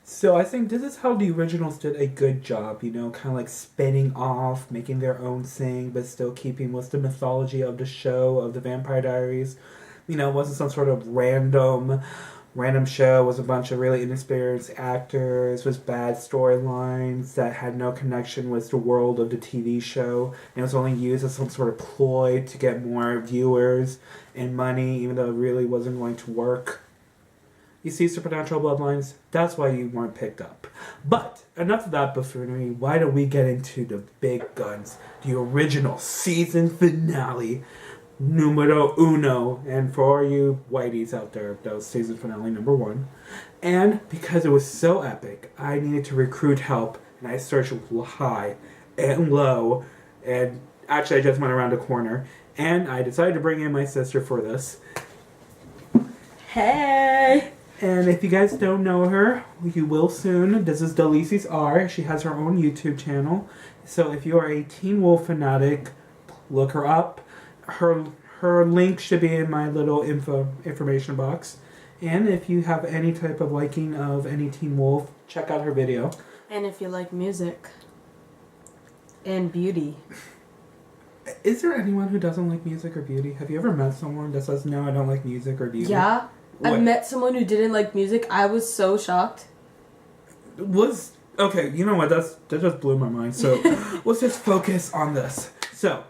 So I think this is how the originals did a good job, kind of like spinning off, making their own thing, but still keeping with the mythology of the show, of the Vampire Diaries. It wasn't some sort of random show, it was a bunch of really inexperienced actors, with bad storylines that had no connection with the world of the TV show. And it was only used as some sort of ploy to get more viewers and money, even though it really wasn't going to work. You see Supernatural Bloodlines? That's why you weren't picked up. But enough of that buffoonery. Why don't we get into the big guns? The original season finale, numero uno. And for all you whiteys out there, that was season finale number 1. And because it was so epic, I needed to recruit help. And I searched high and low. And actually, I just went around the corner. And I decided to bring in my sister for this. Hey! And if you guys don't know her, you will soon. This is Delices R. She has her own YouTube channel. So if you are a Teen Wolf fanatic, look her up. Her link should be in my little information box. And if you have any type of liking of any Teen Wolf, check out her video. And if you like music and beauty. Is there anyone who doesn't like music or beauty? Have you ever met someone that says, no, I don't like music or beauty? Yeah. What? I met someone who didn't like music. I was so shocked. Okay, you know what? That just blew my mind. So let's just focus on this. So,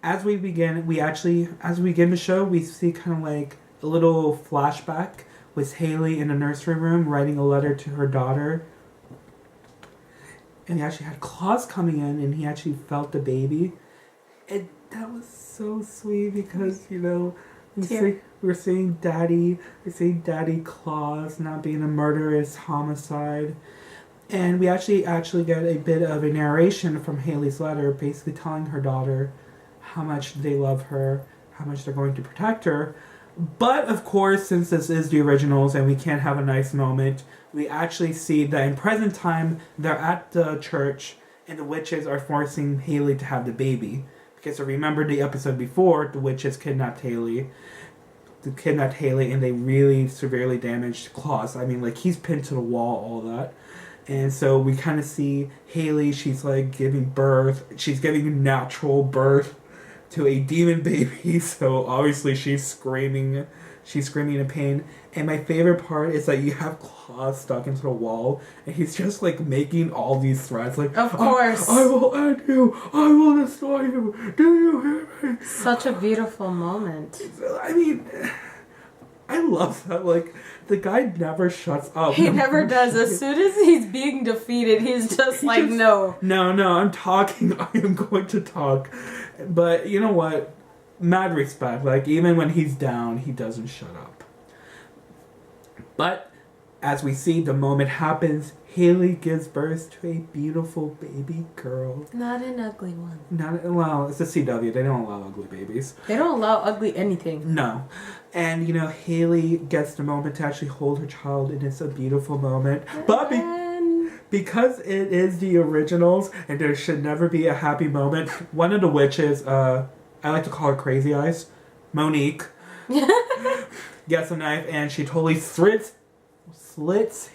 as we begin the show, we see kind of like a little flashback with Haley in a nursery room writing a letter to her daughter. And he actually had Claus coming in, and he actually felt the baby. And that was so sweet because, we're seeing Daddy Claus not being a murderous homicide. And we actually get a bit of a narration from Haley's letter, basically telling her daughter how much they love her, how much they're going to protect her. But, of course, since this is the originals and we can't have a nice moment, we actually see that in present time, they're at the church and the witches are forcing Haley to have the baby. Because remember the episode before, the witches kidnapped Haley. And they really severely damaged Claus. I mean, like, he's pinned to the wall, all that. And so we kind of see Haley, she's like giving birth. She's giving natural birth to a demon baby. So obviously she's screaming in pain. And my favorite part is that you have Claus stuck into the wall, and he's just like making all these threats, like, of course, I will end you, I will destroy you, do you hear me? Such a beautiful moment. I mean, I love that, like, the guy never shuts up. He never does. As soon as he's being defeated, he's just like, no, I'm talking, I am going to talk. But you know what? Mad respect. Like, even when he's down, he doesn't shut up. But, as we see, the moment happens, Haley gives birth to a beautiful baby girl. Not an ugly one. It's a CW. They don't allow ugly babies. They don't allow ugly anything. No. And, Haley gets the moment to actually hold her child, and it's a beautiful moment. But because it is the originals, and there should never be a happy moment, one of the witches, I like to call her Crazy Eyes, Monique, gets a knife, and she totally slits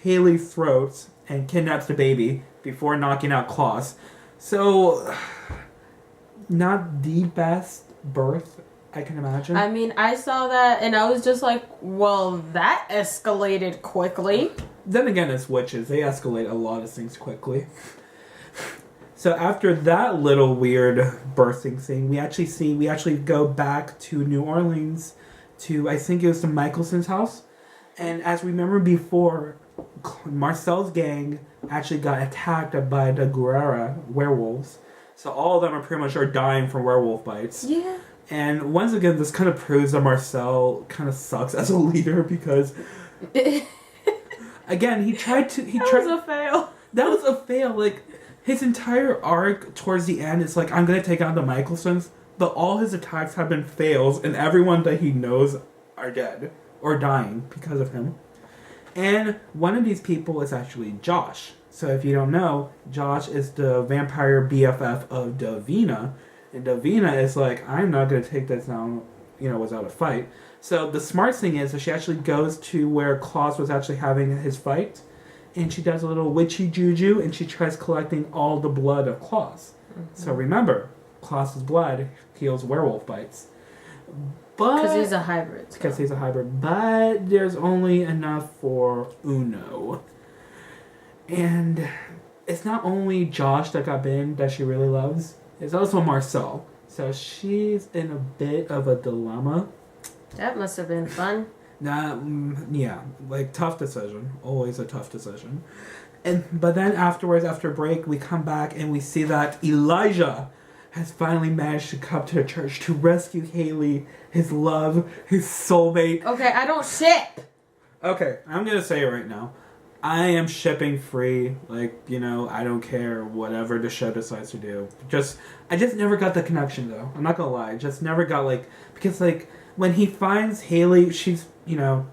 Haley's throat and kidnaps the baby before knocking out Claus. So, not the best birth I can imagine. I mean, I saw that and I was just like, well, that escalated quickly. Then again, it's witches. They escalate a lot of things quickly. So after that little weird birthing thing, we actually go back to New Orleans to, I think it was to Michelson's house. And as we remember before, Marcel's gang actually got attacked by the Guerrera werewolves. So all of them are pretty much dying from werewolf bites. Yeah. And once again, this kind of proves that Marcel kind of sucks as a leader because, again, that was a fail. That was a fail. Like, his entire arc towards the end is like, I'm going to take on the Michelsons, but all his attacks have been fails, and everyone that he knows are dead or dying because of him. And one of these people is actually Josh. So if you don't know, Josh is the vampire BFF of Davina. And Davina is like, I'm not going to take this down, without a fight. So the smart thing is that she actually goes to where Claus was actually having his fight. and she does a little witchy juju, and she tries collecting all the blood of Klaus. Mm-hmm. So remember, Klaus's blood heals werewolf bites. Because he's a hybrid. Because he's a hybrid. But there's only enough for Uno. And it's not only Josh that got bitten that she really loves. It's also Marcel. So she's in a bit of a dilemma. That must have been fun. Yeah, like tough decision. Always a tough decision. But then afterwards, after break, we come back and we see that Elijah has finally managed to come to the church to rescue Haley, his love, his soulmate. Okay, I don't ship. Okay, I'm gonna say it right now. I am shipping free. Like, you know, I don't care whatever the show decides to do. I just never got the connection though. I'm not gonna lie. Just never got because when he finds Haley, she's, you know,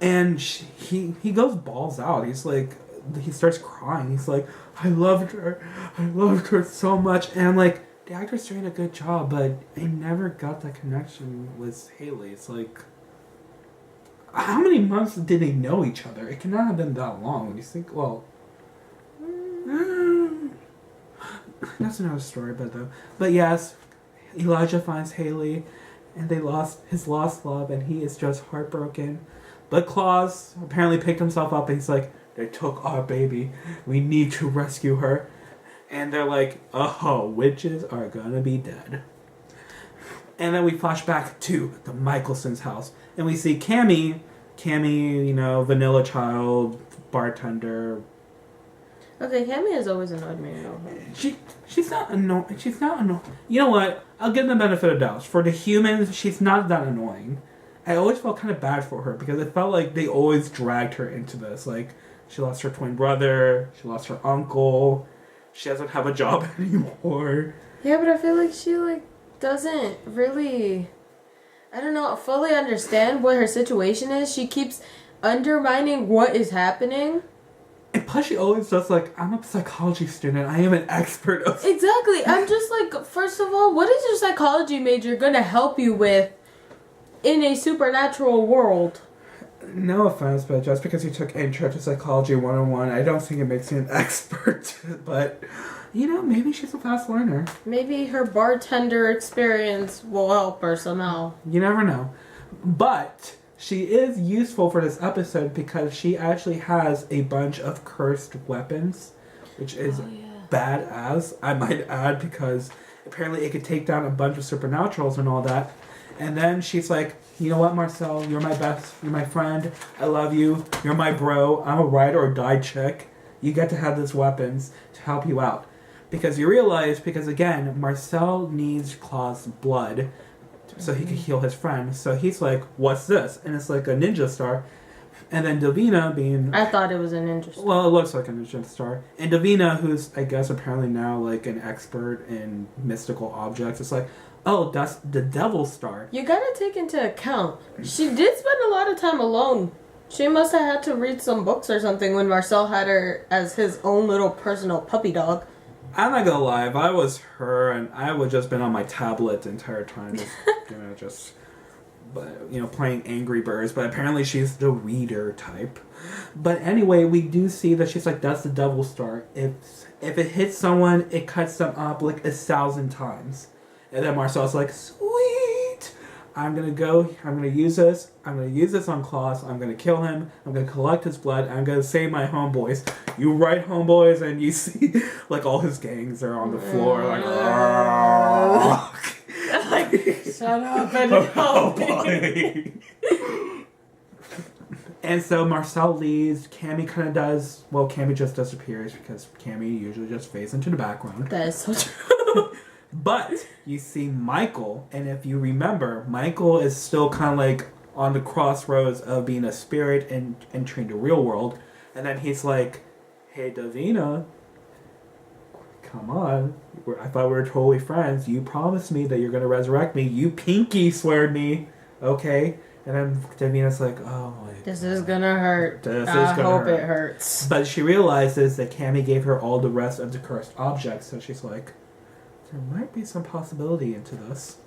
and he goes balls out. He's like, he starts crying. He's like, I loved her so much. And I'm like, the actor's doing a good job, but I never got that connection with Haley. It's like, how many months did they know each other? It cannot have been that long. When you think, well, that's another story, but yes, Elijah finds Haley, and they lost his lost love, and he is just heartbroken. But Klaus apparently picked himself up, and he's like, they took our baby. We need to rescue her. And they're like, oh, witches are gonna be dead. And then we flash back to the Michelson's house. And we see Cammy, you know, vanilla child, bartender. Okay, Cammy has always annoyed me. She's not annoying. You know what? I'll give them the benefit of doubt. For the humans, she's not that annoying. I always felt kind of bad for her because it felt like they always dragged her into this. Like, she lost her twin brother, she lost her uncle, she doesn't have a job anymore. Yeah, but I feel like she, doesn't really, I don't know, fully understand what her situation is. She keeps undermining what is happening. And plus she always does I'm a psychology student, I am an expert of... Exactly. I'm just first of all, what is your psychology major gonna help you with in a supernatural world? No offense, but just because you took Intro to Psychology 101, I don't think it makes you an expert. But, you know, maybe she's a fast learner. Maybe her bartender experience will help her somehow. You never know. But she is useful for this episode because she actually has a bunch of cursed weapons, which is badass, I might add, because apparently it could take down a bunch of supernaturals and all that. And then she's like, you know what, Marcel? You're my best. You're my friend. I love you. You're my bro. I'm a ride or die chick. You get to have these weapons to help you out. Because you realize, again, Marcel needs Klaus' blood so he can heal his friend. So he's like, what's this? And it's like a ninja star. And then Davina being... I thought it was a ninja star. Well, it looks like a ninja star. And Davina, who's, I guess, apparently now an expert in mystical objects, it's like, oh, that's the Devil Star. You gotta take into account, she did spend a lot of time alone. She must have had to read some books or something when Marcel had her as his own little personal puppy dog. I'm not gonna lie, if I was her, and I would just been on my tablet the entire time, playing Angry Birds, but apparently she's the reader type. But anyway, we do see that she's like, that's the Devil Star. If it hits someone, it cuts them up 1,000 times. And then Marcel's like, sweet! I'm gonna use this on Klaus, I'm gonna kill him, I'm gonna collect his blood, I'm gonna save my homeboys. You right, homeboys, and you see, all his gangs are on the floor, shut up and help me. And so Marcel leaves, Cammy kind of does, Cammy just disappears, because Cammy usually just fades into the background. That is so true. But you see Michael, and if you remember, Michael is still kind of on the crossroads of being a spirit and entering the real world. And then he's like, hey, Davina, come on. I thought we were totally friends. You promised me that you're going to resurrect me. You pinky sweared me. Okay? And then Davina's like, oh my God. This is going to hurt. I hope it hurts. But she realizes that Cammy gave her all the rest of the cursed objects. So she's like, there might be some possibility into this.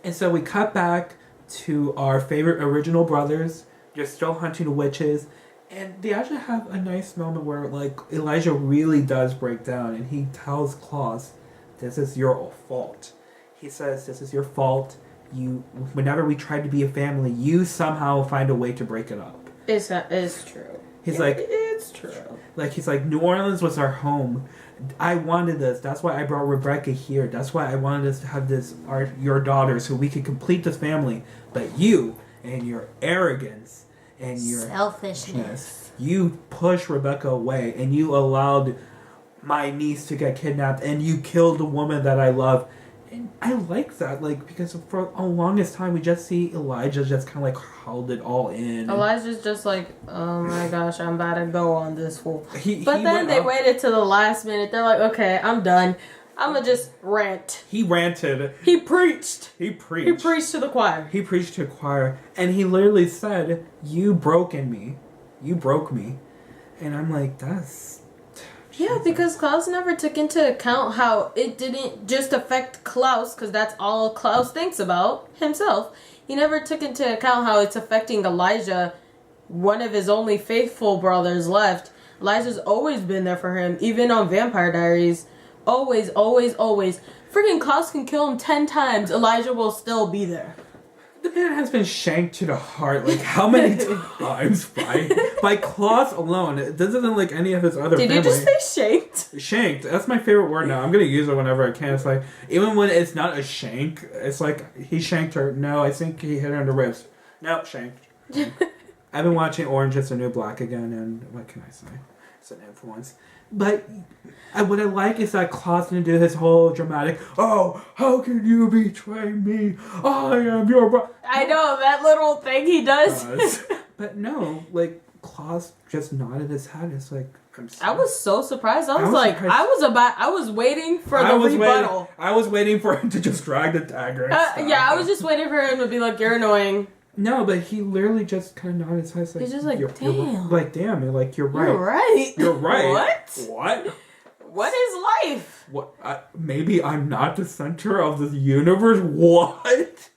And so we cut back to our favorite original brothers. They're still hunting the witches. And they actually have a nice moment where, like, Elijah really does break down and he tells Claus, this is your fault. He says, this is your fault. Whenever we try to be a family, you somehow find a way to break it up. It's true. He's like, it's true. Like, he's like, New Orleans was our home. I wanted this. That's why I brought Rebecca here. That's why I wanted us to have your daughter, so we could complete this family. But you and your arrogance and your selfishness, you pushed Rebecca away, and you allowed my niece to get kidnapped, and you killed the woman that I love. And I like that, like, because for the longest time we just see Elijah just kind of like held it all in. Elijah's just like, oh my gosh, I'm about to go on this fool. But then they waited till the last minute. They're like, okay, I'm done. I'm gonna just rant. He ranted. He preached. He preached. He preached to the choir. He preached to the choir, and he literally said, "You broke me. You broke me," and I'm like, that's. Yeah, because Klaus never took into account how it didn't just affect Klaus, because that's all Klaus thinks about himself. He never took into account how it's affecting Elijah, one of his only faithful brothers left. Elijah's always been there for him, even on Vampire Diaries. Always, always, always. Freaking Klaus can kill him 10 times. Elijah will still be there. The man has been shanked to the heart, like, how many times by Klaus alone? It doesn't like any of his other family. Did you just say shanked? Shanked. That's my favorite word now. I'm going to use it whenever I can. It's like, even when it's not a shank, it's like, he shanked her. No, I think he hit her in the ribs. No, shanked. I've been watching Orange is the New Black again, and what can I say? It's an influence. But what I like is that Klaus didn't do his whole dramatic, oh, how can you betray me? I am your brother. I know, that little thing he does. But no, like, Klaus just nodded his head. It's like, I'm sorry. I was so surprised. I was waiting for the rebuttal. I was waiting for him to just drag the dagger. Yeah, I was just waiting for him to be like, you're annoying. No, but he literally just kind of nodded his head. Like, he's just like, damn. You're like, you're right. You're right. You're right. What? What? What is life? What? Maybe I'm not the center of this universe? What?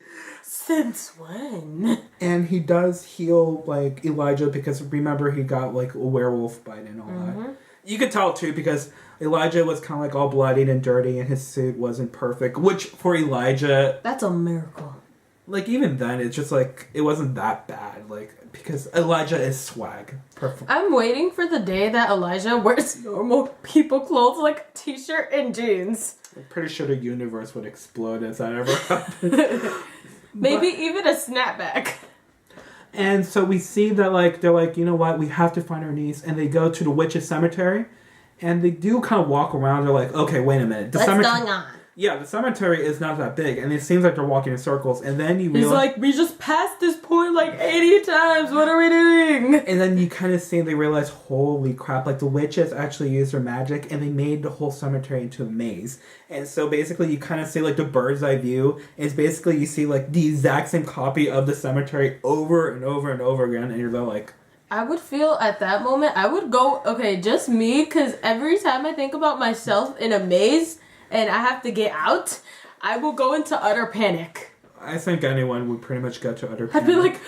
Since when? And he does heal, like, Elijah because, remember, he got, like, a werewolf bite and all that. You could tell, too, because Elijah was kind of, like, all bloodied and dirty and his suit wasn't perfect, which, for Elijah... That's a miracle. Like, even then, it's just, like, it wasn't that bad, like, because Elijah is swag. Perfect. I'm waiting for the day that Elijah wears normal people clothes, like a t-shirt and jeans. I'm pretty sure the universe would explode if that ever happened. Maybe even a snapback. And so we see that, like, they're like, you know what, we have to find our niece, and they go to the witch's cemetery, and they do kind of walk around, they're like, okay, wait a minute. What's going on? Yeah, the cemetery is not that big, and it seems like they're walking in circles, and then you realize... He's like, we just passed this point like 80 times, what are we doing? And then you kind of see, they realize, holy crap, like, the witches actually used their magic, and they made the whole cemetery into a maze. And so basically, you kind of see, like, the bird's eye view, is basically you see, like, the exact same copy of the cemetery over and over and over again, and you're like... I would feel, at that moment, I would go, okay, just me, because every time I think about myself in a maze... and I have to get out, I will go into utter panic. I think anyone would pretty much go to utter panic. I'd be like,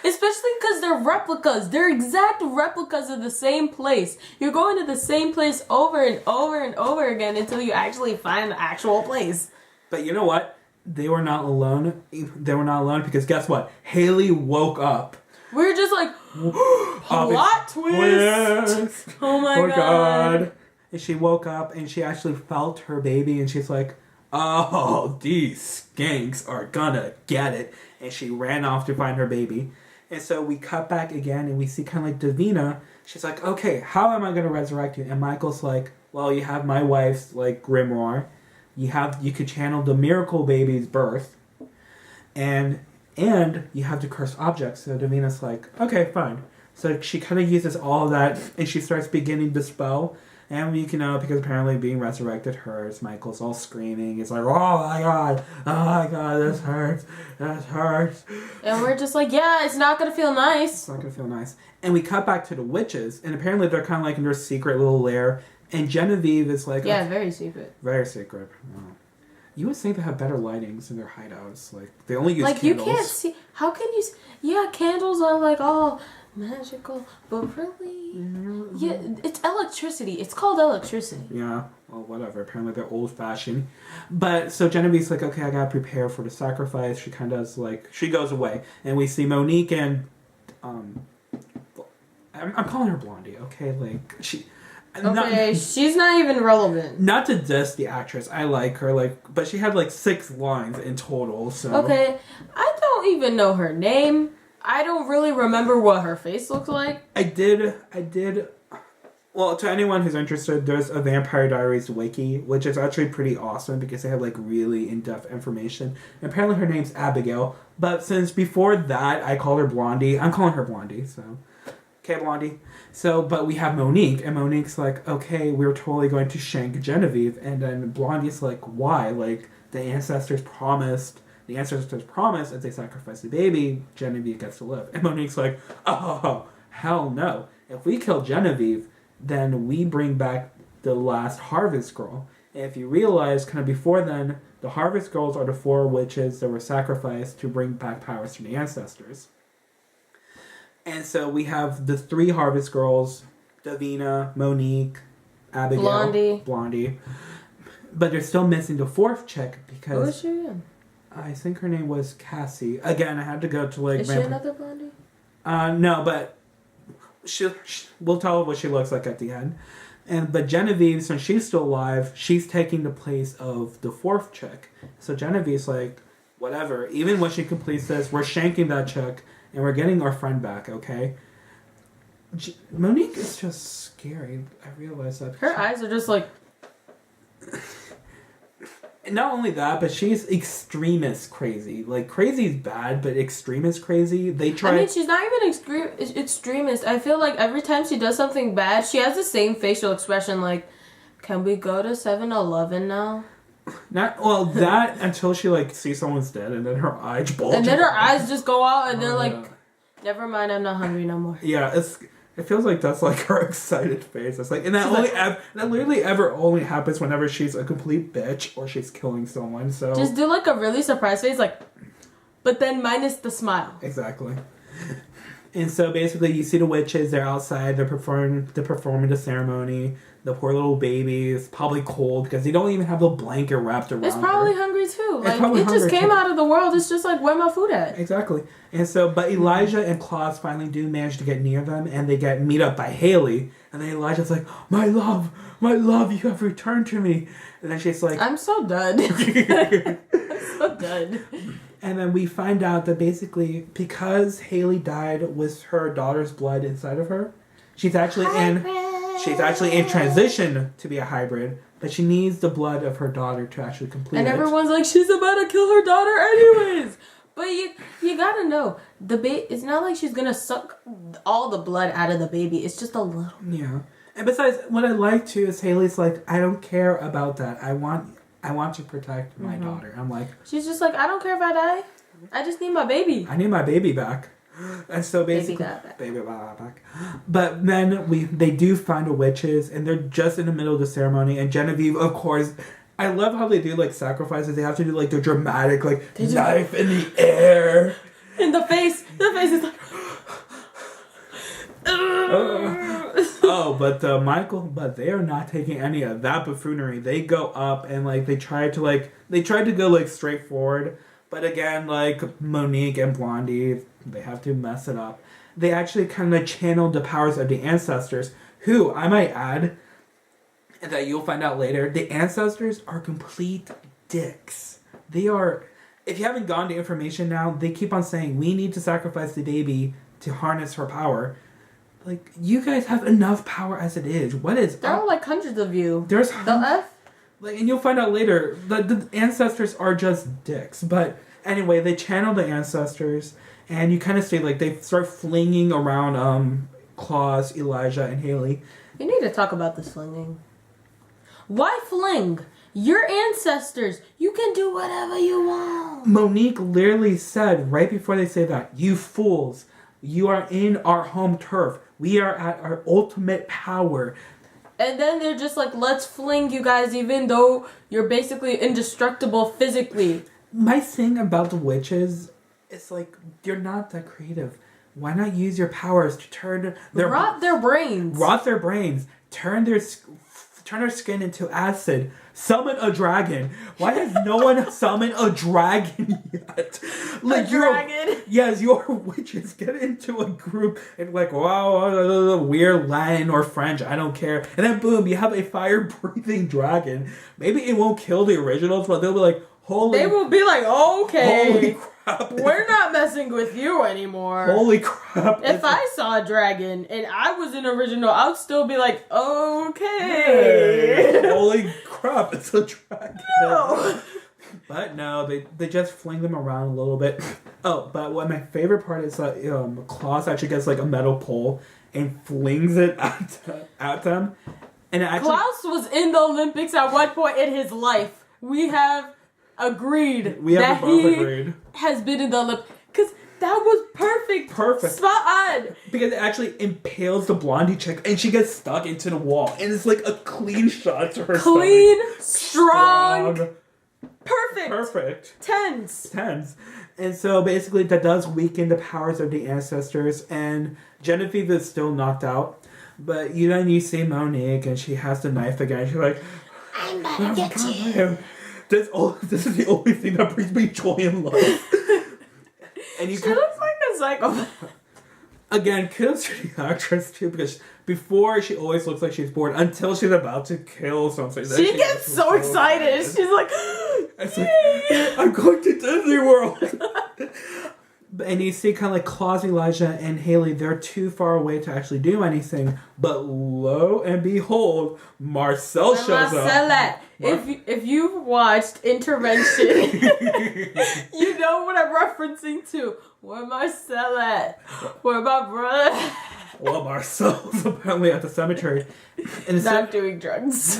especially because they're replicas. They're exact replicas of the same place. You're going to the same place over and over and over again until you actually find the actual place. But you know what? They were not alone. They were not alone because guess what? Haley woke up. We were just like, plot twist! Oh my god. And she woke up and she actually felt her baby and she's like, oh, these skanks are gonna get it. And she ran off to find her baby. And so we cut back again and we see kind of like Davina. She's like, okay, how am I gonna resurrect you? And Michael's like, well, you have my wife's like grimoire. You could channel the miracle baby's birth. And you have the cursed objects. So Davina's like, okay, fine. So she kind of uses all of that and she starts beginning the spell. And we can know because apparently being resurrected hurts. Michael's all screaming. He's like, oh my god, this hurts. This hurts. And we're just like, yeah, it's not going to feel nice. It's not going to feel nice. And we cut back to the witches. And apparently they're kind of like in their secret little lair. And Genevieve is like... yeah, very secret. Very secret. Oh. You would think they have better lightings in their hideouts. Like, they only use like, candles. You can't see... How can you... Yeah, candles are like all Magical, but really, yeah, it's electricity. It's called electricity. Yeah, well, whatever. Apparently they're old-fashioned. But, so Genevieve's like, okay, I gotta prepare for the sacrifice. She kind of is like, she goes away. And we see Monique and, I'm calling her Blondie, okay? Like, she... Okay, she's not even relevant. Not to diss the actress. I like her, like, but she had, like, 6 lines in total, so... Okay, I don't even know her name. I don't really remember what her face looked like. I did. Well, to anyone who's interested, there's a Vampire Diaries wiki, which is actually pretty awesome because they have like really in-depth information. And apparently her name's Abigail, but since before that I called her Blondie, I'm calling her Blondie, so... Okay, Blondie. So, but we have Monique, and Monique's like, okay, we're totally going to shank Genevieve, and then Blondie's like, why? Like, the ancestors promised as they sacrifice the baby, Genevieve gets to live. And Monique's like, oh, hell no. If we kill Genevieve, then we bring back the last Harvest Girl. And if you realize, kind of before then, the Harvest Girls are the 4 witches that were sacrificed to bring back powers to the ancestors. And so we have the 3 Harvest Girls, Davina, Monique, Abigail, Blondie. But they're still missing the 4th chick because... What was she in? I think her name was Cassie. Again, I had to go to like... Is she another Blondie? No, but we'll tell what she looks like at the end. But Genevieve, since she's still alive, she's taking the place of the 4th chick. So Genevieve's like, whatever. Even when she completes this, we're shanking that chick and we're getting our friend back, okay? Monique is just scary. I realize that. Her eyes are just like... Not only that, but she's extremist crazy. Like, crazy is bad, but extremist crazy. They try... I mean, she's not even extremist. I feel like every time she does something bad, she has the same facial expression, like, can we go to 7-Eleven now? Well, that until she, like, sees someone's dead, and then her eyes bulge. And then her eyes just go out, and they're like, never mind, I'm not hungry no more. Yeah, it feels like that's like her excited face. It's like, and that that literally ever only happens whenever she's a complete bitch or she's killing someone. So just do like a really surprised face, like, but then minus the smile. Exactly. And so basically, you see the witches. They're outside. They're performing the ceremony. The poor little baby is probably cold because they don't even have the blanket wrapped around. It's probably hungry too. Like it just came out of the world. It's just like, where my food at? Exactly. And so, but Elijah and Claus finally do manage to get near them, and they get meet up by Haley. And then Elijah's like, my love, you have returned to me. And then she's like, I'm so done. I'm so done. And then we find out that basically, because Haley died with her daughter's blood inside of her, she's actually in transition to be a hybrid, but she needs the blood of her daughter to actually complete it. And everyone's like, she's about to kill her daughter anyways. But you gotta know, it's not like she's gonna suck all the blood out of the baby. It's just a little. Yeah. And besides, what I like too is Haley's like, I don't care about that. I want to protect my daughter. I'm like... She's just like, I don't care if I die. I just need my baby. I need my baby back. And so basically... Baby got back. But then they do find the witches, and they're just in the middle of the ceremony, and Genevieve, of course... I love how they do, like, sacrifices. They have to do, like, the dramatic, like, knife in the air. In the face. The face is like... But they are not taking any of that buffoonery. They go up and like they try to go like straight forward, but again, like Monique and Blondie, they have to mess it up. They actually kind of channeled the powers of the ancestors, who I might add, that you'll find out later, the ancestors are complete dicks. They are. If you haven't gotten the information now, they keep on saying we need to sacrifice the baby to harness her power. Like, you guys have enough power as it is. What is... There are, like, hundreds of you. There's... The F? Like, and you'll find out later that the ancestors are just dicks. But, anyway, they channel the ancestors, and you kind of see, like, they start flinging around, Claus, Elijah, and Haley. You need to talk about this flinging. Why fling? Your ancestors. You can do whatever you want. Monique literally said, right before they say that, you fools... You are in our home turf. We are at our ultimate power. And then they're just like, let's fling you guys even though you're basically indestructible physically. My thing about the witches is like, they're not that creative. why not use your powers to turn rot their brains, turn their skin into acid, summon a dragon. Why has no one summoned a dragon yet? Like, a dragon? Yes, your witches get into a group and like, wow, weird Latin or French, I don't care. And then boom, you have a fire-breathing dragon. Maybe it won't kill the originals, but they'll be like, they will be like, okay. Holy crap. We're not messing with you anymore. Holy crap. If I saw a dragon and I was an original, I would still be like, okay. Holy crap, it's a dragon. No. But no, they just fling them around a little bit. Oh, but what my favorite part is that Klaus actually gets like a metal pole and flings it at them. And Klaus was in the Olympics at one point in his life. We have agreed that he has been in the Olympics. Because that was perfect. Spot on. Because it actually impales the blondie chick and she gets stuck into the wall. And it's like a clean shot to her clean, strong. Perfect. Tense. And so basically that does weaken the powers of the ancestors. And Genevieve is still knocked out. But then you see Monique and she has the knife again. She's like, I'm gonna get you. This is the only thing that brings me joy in life. And she looks like a psychopath. Again, kudos to the actress too, because before she always looks like she's bored until she's about to kill something. She gets so excited. She's like, I'm going to Disney World. And you see kind of like Klaus, Elijah, and Haley, they're too far away to actually do anything. But lo and behold, Marcel shows up. If you've watched Intervention, you know what I'm referencing to. Where Marcel at? Where my brother? Well, Marcel's apparently at the cemetery. And not doing drugs.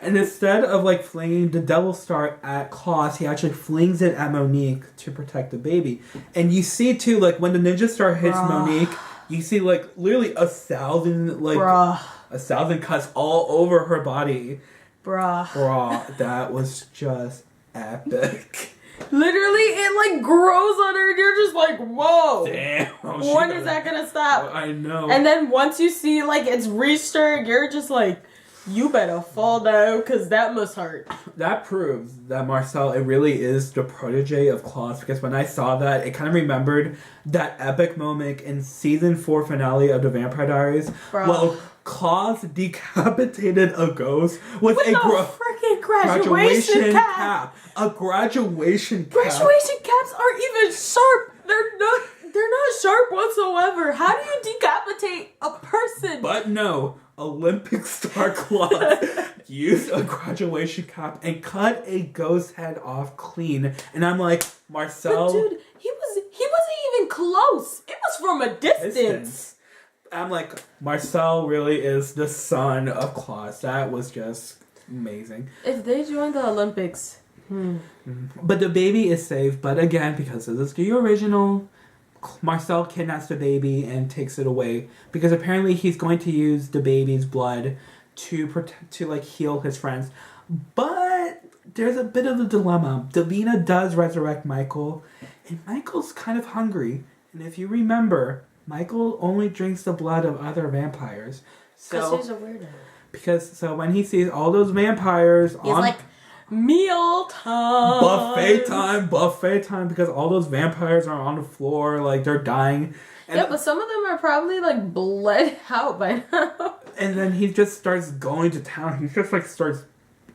And instead of like flinging the Devil Star at Klaus, he actually flings it at Monique to protect the baby. And you see too, like when the Ninja Star hits Monique, you see like literally 1,000 cuts all over her body. Bruh, that was just epic. Literally, it like grows on her and you're just like, whoa. Damn. When is that gonna stop? I know. And then once you see like it's reached her, you're just like, you better fall down because that must hurt. That proves that Marcel, it really is the protege of Klaus, because when I saw that, it kind of remembered that epic moment in season 4 finale of The Vampire Diaries. Bro. Well, Klaus decapitated a ghost with a freaking graduation cap. A graduation cap. Graduation caps aren't even sharp. They're not sharp whatsoever. How do you decapitate a person? But no, Olympic star Klaus used a graduation cap and cut a ghost head off clean. And I'm like, Marcel. But dude, he wasn't even close. It was from a distance. I'm like, Marcel really is the son of Klaus. That was just amazing. If they joined the Olympics. But the baby is safe. But again, because this is the original, Marcel kidnaps the baby and takes it away. Because apparently he's going to use the baby's blood to like heal his friends. But there's a bit of a dilemma. Davina does resurrect Michael. And Michael's kind of hungry. And if you remember, Michael only drinks the blood of other vampires. Because he's a weirdo. So when he sees all those vampires he's like, meal time. Buffet time, because all those vampires are on the floor, like they're dying. And yeah, but some of them are probably like bled out by now. And then he just starts going to town. He just like starts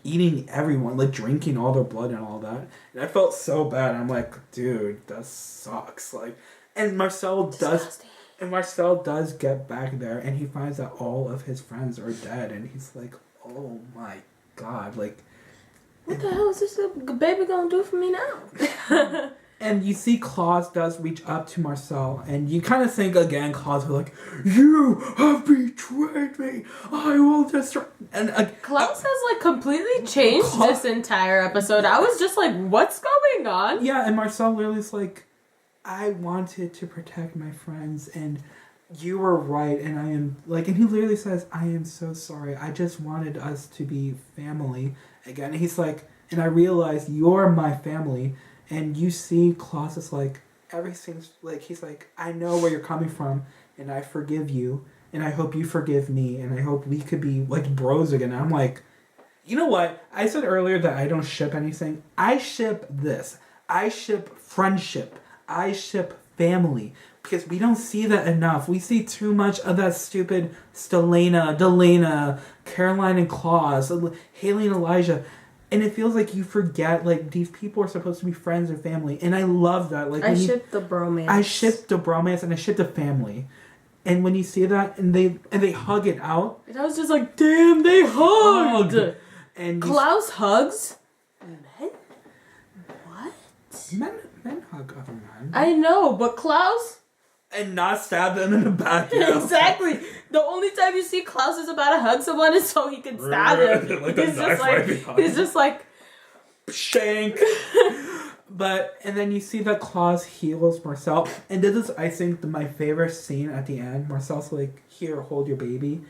eating everyone, like drinking all their blood and all that. And I felt so bad. I'm like, dude, that sucks. Like, and Marcel does get back there, and he finds that all of his friends are dead, and he's like, oh my god, like, what the hell is this baby gonna do for me now? And you see Klaus does reach up to Marcel, and you kind of think again, Klaus will like, you have betrayed me, I will destroy. And Klaus has like completely changed this entire episode. I was just like, what's going on? Yeah, and Marcel literally is like, I wanted to protect my friends, and you were right, and I am like, and he literally says, I am so sorry. I just wanted us to be family again. And he's like, and I realized you're my family. And you see Klaus is like, everything's like, he's like, I know where you're coming from, and I forgive you, and I hope you forgive me, and I hope we could be like bros again. And I'm like, you know what? I said earlier that I don't ship anything. I ship this. I ship friendship. I ship family. Because we don't see that enough. We see too much of that stupid Stelena, Delana, Caroline and Claus, Haley and Elijah. And it feels like you forget, like, these people are supposed to be friends and family. And I love that. Like, I ship the bromance. I ship the bromance and I ship the family. And when you see that and they hug it out. And I was just like, damn, they hugged. And Klaus hugs men? What? Men hug other men. I know, but Klaus? And not stab them in the back. Exactly. The only time you see Klaus is about to hug someone is so he can stab him. Like he's just like shank. And then you see that Klaus heals Marcel. And this is, I think, my favorite scene at the end. Marcel's like, here, hold your baby.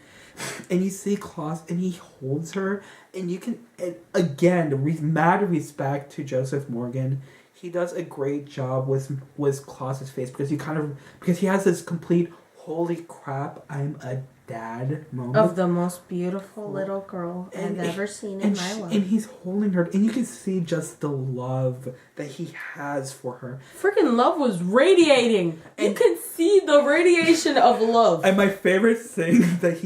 And you see Klaus and he holds her. And you can, and again, mad respect to Joseph Morgan. He does a great job with Klaus's face because he has this complete holy crap, I'm a dad moment of the most beautiful little girl I've ever seen in my life. And he's holding her, and you can see just the love that he has for her. Freaking love was radiating. And you can see the radiation of love. And my favorite thing that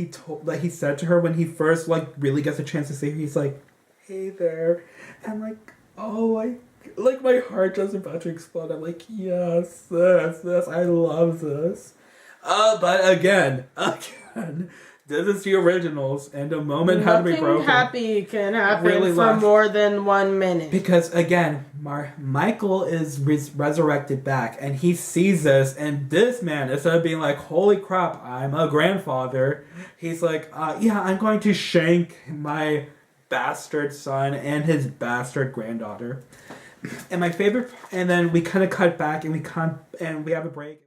he said to her when he first like really gets a chance to see her, he's like, "Hey there," and like, oh, like my heart just about to explode. I'm like, yes, this, I love this. But again, this is the originals, and a moment had to be broken. Nothing happy can happen for more than 1 minute. Because again, Michael is resurrected back, and he sees this, and this man, instead of being like, holy crap, I'm a grandfather, he's like, yeah, I'm going to shank my bastard son and his bastard granddaughter. And my favorite, and then we kind of cut back and we have a break.